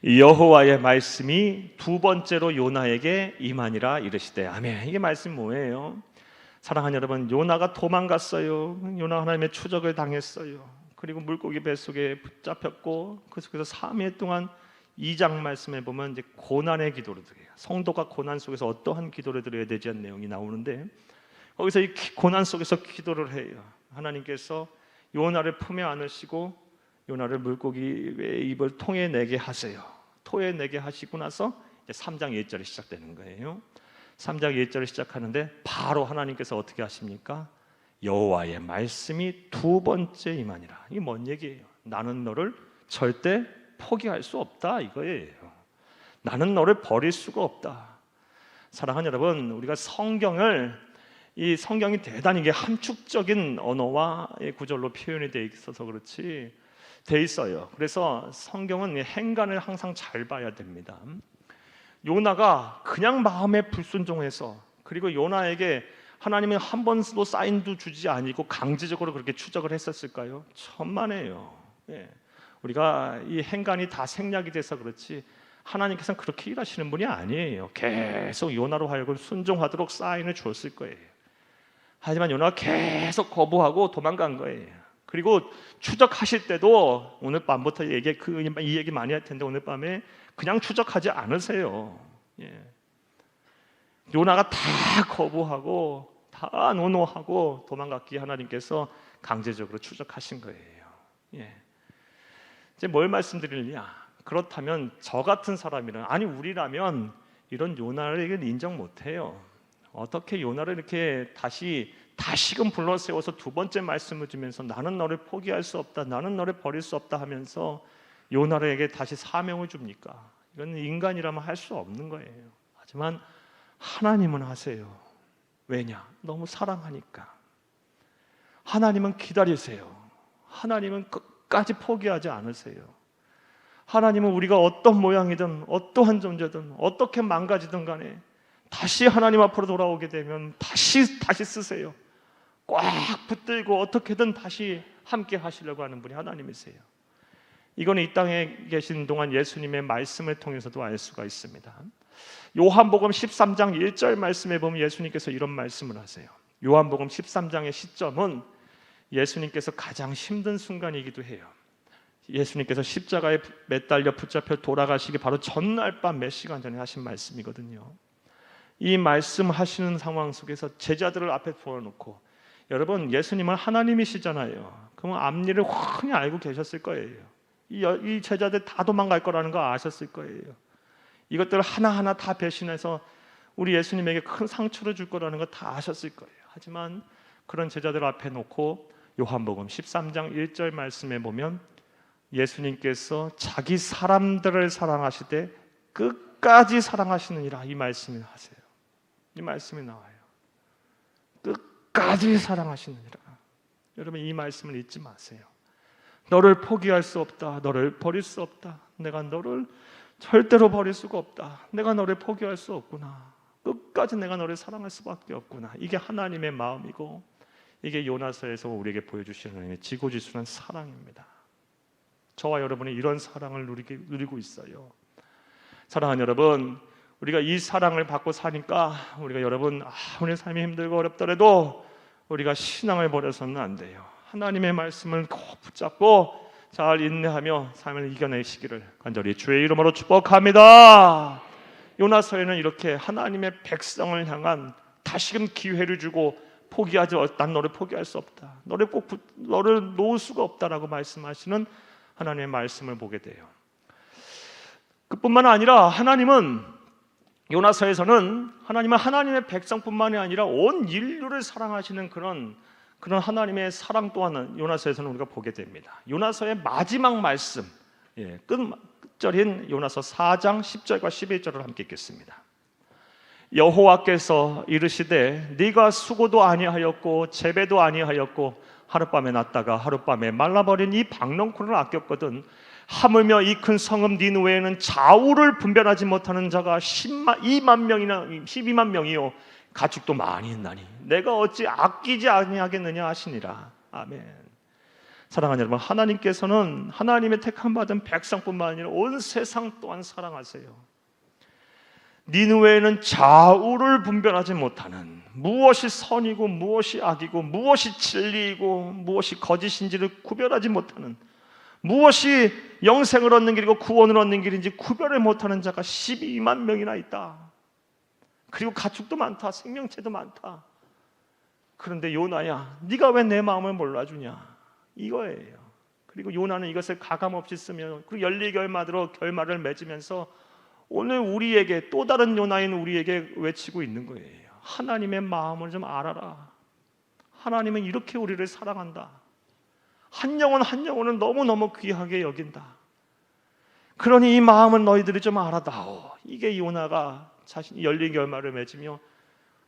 여호와의 말씀이 두 번째로 요나에게 임하니라 이르시되. 아멘. 이게 말씀 뭐예요? 사랑하는 여러분, 요나가 도망갔어요. 요나가 하나님의 추적을 당했어요. 그리고 물고기 뱃속에 붙잡혔고 그 속에서 3일 동안 2장 말씀에 보면 이제 고난의 기도를 드려요. 성도가 고난 속에서 어떠한 기도를 드려야 되지 않는 내용이 나오는데, 거기서 이 고난 속에서 기도를 해요. 하나님께서 요나를 품에 안으시고 요나를 물고기의 입을 통해내게 하세요. 토해내게 하시고 나서 이제 3장 1절이 시작되는 거예요. 3장 1절을 시작하는데 바로 하나님께서 어떻게 하십니까? 여호와의 말씀이 두 번째 임하니라. 이게 뭔 얘기예요? 나는 너를 절대 포기할 수 없다 이거예요. 나는 너를 버릴 수가 없다. 사랑하는 여러분, 우리가 이 성경이 대단히 이게 함축적인 언어와 구절로 표현이 돼 있어서 그렇지 돼 있어요. 그래서 성경은 행간을 항상 잘 봐야 됩니다. 요나가 그냥 마음에 불순종해서, 그리고 요나에게 하나님이 한 번도 사인도 주지 아니고 강제적으로 그렇게 추적을 했었을까요? 천만에요. 예. 우리가 이 행간이 다 생략이 돼서 그렇지 하나님께서는 그렇게 일하시는 분이 아니에요. 계속 요나로 하여금 순종하도록 사인을 줬을 거예요. 하지만 요나가 계속 거부하고 도망간 거예요. 그리고 추적하실 때도 오늘 밤부터 이 얘기 많이 할 텐데 오늘 밤에 그냥 추적하지 않으세요. 예. 요나가 다 거부하고 다 노노하고 도망갔기에 하나님께서 강제적으로 추적하신 거예요. 예. 이제 뭘 말씀드리느냐? 그렇다면 저 같은 사람이라면, 아니 우리라면 이런 요나를 인정 못해요. 어떻게 요나를 이렇게 다시금 불러 세워서 두 번째 말씀을 주면서 나는 너를 포기할 수 없다, 나는 너를 버릴 수 없다 하면서 요나에게 다시 사명을 줍니까? 이건 인간이라면 할 수 없는 거예요. 하지만 하나님은 하세요. 왜냐? 너무 사랑하니까. 하나님은 기다리세요. 하나님은 끝까지 포기하지 않으세요. 하나님은 우리가 어떤 모양이든 어떠한 존재든 어떻게 망가지든 간에 다시 하나님 앞으로 돌아오게 되면 다시 쓰세요. 꽉 붙들고 어떻게든 다시 함께 하시려고 하는 분이 하나님이세요. 이거는 이 땅에 계신 동안 예수님의 말씀을 통해서도 알 수가 있습니다. 요한복음 13장 1절 말씀에 보면 예수님께서 이런 말씀을 하세요. 요한복음 13장의 시점은 예수님께서 가장 힘든 순간이기도 해요. 예수님께서 십자가에 매달려 붙잡혀 돌아가시기 바로 전날 밤 몇 시간 전에 하신 말씀이거든요. 이 말씀하시는 상황 속에서 제자들을 앞에 부어놓고, 여러분 예수님은 하나님이시잖아요. 그러면 앞일을 훤히 알고 계셨을 거예요. 이 제자들 다 도망갈 거라는 거 아셨을 거예요. 이것들을 하나하나 다 배신해서 우리 예수님에게 큰 상처를 줄 거라는 거 다 아셨을 거예요. 하지만 그런 제자들 앞에 놓고 요한복음 13장 1절 말씀에 보면 예수님께서 자기 사람들을 사랑하시되 끝까지 사랑하시느니라, 이 말씀을 하세요. 이 말씀이 나와요. 끝까지 사랑하시느니라. 여러분 이 말씀을 잊지 마세요. 너를 포기할 수 없다, 너를 버릴 수 없다, 내가 너를 절대로 버릴 수가 없다, 내가 너를 포기할 수 없구나, 끝까지 내가 너를 사랑할 수밖에 없구나. 이게 하나님의 마음이고 이게 요나서에서 우리에게 보여주시는 지고지순한 사랑입니다. 저와 여러분이 이런 사랑을 누리고 있어요. 사랑하는 여러분, 우리가 이 사랑을 받고 사니까 우리가 여러분 아무리 삶이 힘들고 어렵더라도 우리가 신앙을 버려서는 안 돼요. 하나님의 말씀을 꼭 붙잡고 잘 인내하며 삶을 이겨내시기를 간절히 주의 이름으로 축복합니다. 요나서에는 이렇게 하나님의 백성을 향한 다시금 기회를 주고 포기하지, 난 너를 포기할 수 없다, 너를 놓을 수가 없다라고 말씀하시는 하나님의 말씀을 보게 돼요. 그뿐만 아니라 하나님은 요나서에서는 하나님은 하나님의 백성뿐만이 아니라 온 인류를 사랑하시는 그런 하나님의 사랑 또한 요나서에서는 우리가 보게 됩니다. 요나서의 마지막 말씀, 끝절인 요나서 4장 10절과 11절을 함께 읽겠습니다. 여호와께서 이르시되 네가 수고도 아니하였고 재배도 아니하였고 하룻밤에 났다가 하룻밤에 말라버린 이 박넝쿨을 아꼈거든 하물며 이 큰 성읍 니느웨에는 좌우를 분별하지 못하는 자가 12만 명이요 가축도 많이 있나니 내가 어찌 아끼지 아니하겠느냐 하시니라. 아멘. 사랑하는 여러분, 하나님께서는 하나님의 택함 받은 백성뿐만 아니라 온 세상 또한 사랑하세요. 니느웨에는 좌우를 분별하지 못하는, 무엇이 선이고 무엇이 악이고 무엇이 진리이고 무엇이 거짓인지를 구별하지 못하는, 무엇이 영생을 얻는 길이고 구원을 얻는 길인지 구별을 못하는 자가 12만 명이나 있다. 그리고 가축도 많다, 생명체도 많다. 그런데 요나야, 네가 왜 내 마음을 몰라주냐, 이거예요. 그리고 요나는 이것을 가감없이 쓰며 그리고 열리결마로 결말을 맺으면서 오늘 우리에게, 또 다른 요나인 우리에게 외치고 있는 거예요. 하나님의 마음을 좀 알아라. 하나님은 이렇게 우리를 사랑한다. 한 영혼 한 영혼은 너무너무 귀하게 여긴다. 그러니 이 마음은 너희들이 좀 알아다오. 이게 요나가 자신이 열린 결말을 맺으며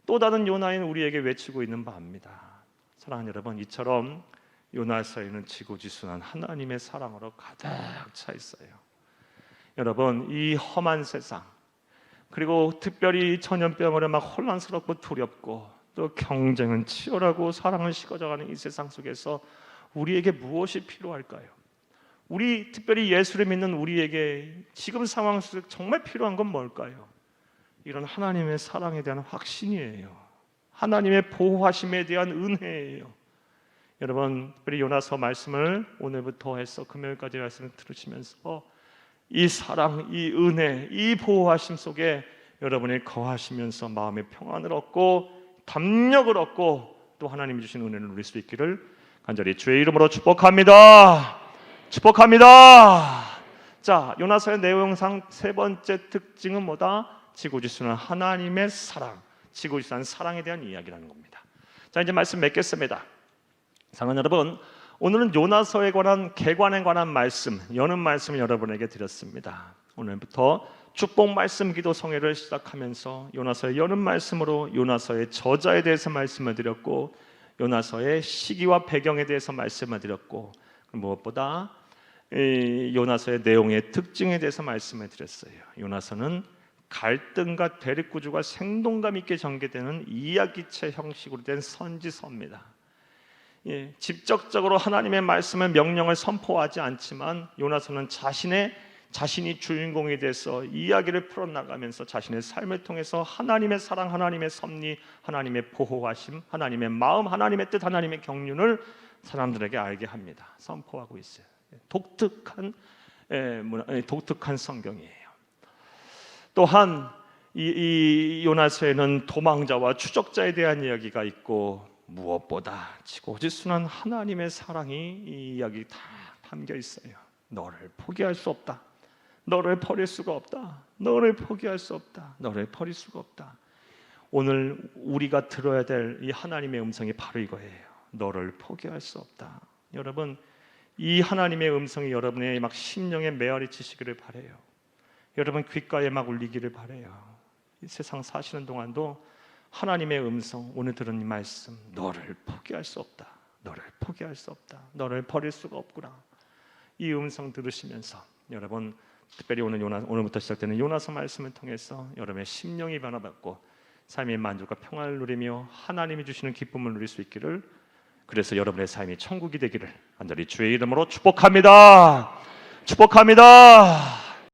또 다른 요나인 우리에게 외치고 있는 바입니다. 사랑하는 여러분, 이처럼 요나서에는 지고지순한 하나님의 사랑으로 가득 차 있어요. 여러분, 이 험한 세상, 그리고 특별히 전염병으로 막 혼란스럽고 두렵고 또 경쟁은 치열하고 사랑은 식어져가는 이 세상 속에서 우리에게 무엇이 필요할까요? 특별히 예수를 믿는 우리에게 지금 상황 속에서 정말 필요한 건 뭘까요? 이런 하나님의 사랑에 대한 확신이에요. 하나님의 보호하심에 대한 은혜예요. 여러분, 특별히 요나서 말씀을 오늘부터 해서 금요일까지 말씀을 들으시면서 이 사랑, 이 은혜, 이 보호하심 속에 여러분이 거하시면서 마음의 평안을 얻고 담력을 얻고 또 하나님이 주신 은혜를 누릴 수 있기를 간절히 주의 이름으로 축복합니다. 축복합니다. 자, 요나서의 내용상 세 번째 특징은 뭐다? 지고지순한 하나님의 사랑, 지고지순한 사랑에 대한 이야기라는 겁니다. 자, 이제 말씀 맺겠습니다. 사랑하는 여러분, 오늘은 요나서에 관한 개관에 관한 말씀, 여는 말씀을 여러분에게 드렸습니다. 오늘부터 축복 말씀 기도 성회를 시작하면서 요나서의 여는 말씀으로 요나서의 저자에 대해서 말씀을 드렸고, 요나서의 시기와 배경에 대해서 말씀을 드렸고, 무엇보다 요나서의 내용의 특징에 대해서 말씀을 드렸어요. 요나서는 갈등과 대립구조가 생동감 있게 전개되는 이야기체 형식으로 된 선지서입니다. 직접적으로 하나님의 말씀을 명령을 선포하지 않지만 요나서는 자신이 주인공이 돼서 이야기를 풀어나가면서 자신의 삶을 통해서 하나님의 사랑, 하나님의 섭리, 하나님의 보호하심, 하나님의 마음, 하나님의 뜻, 하나님의 경륜을 사람들에게 알게 합니다. 선포하고 있어요. 독특한 성경이에요. 또한 이 요나서에는 도망자와 추적자에 대한 이야기가 있고, 무엇보다 지고지순한 하나님의 사랑이 이 이야기 다 담겨 있어요. 너를 포기할 수 없다. 너를 버릴 수가 없다. 너를 포기할 수 없다. 너를 버릴 수가 없다. 오늘 우리가 들어야 될 이 하나님의 음성이 바로 이거예요. 너를 포기할 수 없다. 여러분, 이 하나님의 음성이 여러분의 막 심령에 메아리치시기를 바라요. 여러분 귓가에 막 울리기를 바라요. 이 세상 사시는 동안도 하나님의 음성, 오늘 들은 이 말씀, 너를 포기할 수 없다. 너를 포기할 수 없다. 너를 버릴 수가 없구나. 이 음성 들으시면서 여러분, 특별히 오늘부터 시작되는 요나서 말씀을 통해서 여러분의 심령이 변화받고 삶의 만족과 평안을 누리며 하나님이 주시는 기쁨을 누릴 수 있기를, 그래서 여러분의 삶이 천국이 되기를 간절히 주의 이름으로 축복합니다. 축복합니다.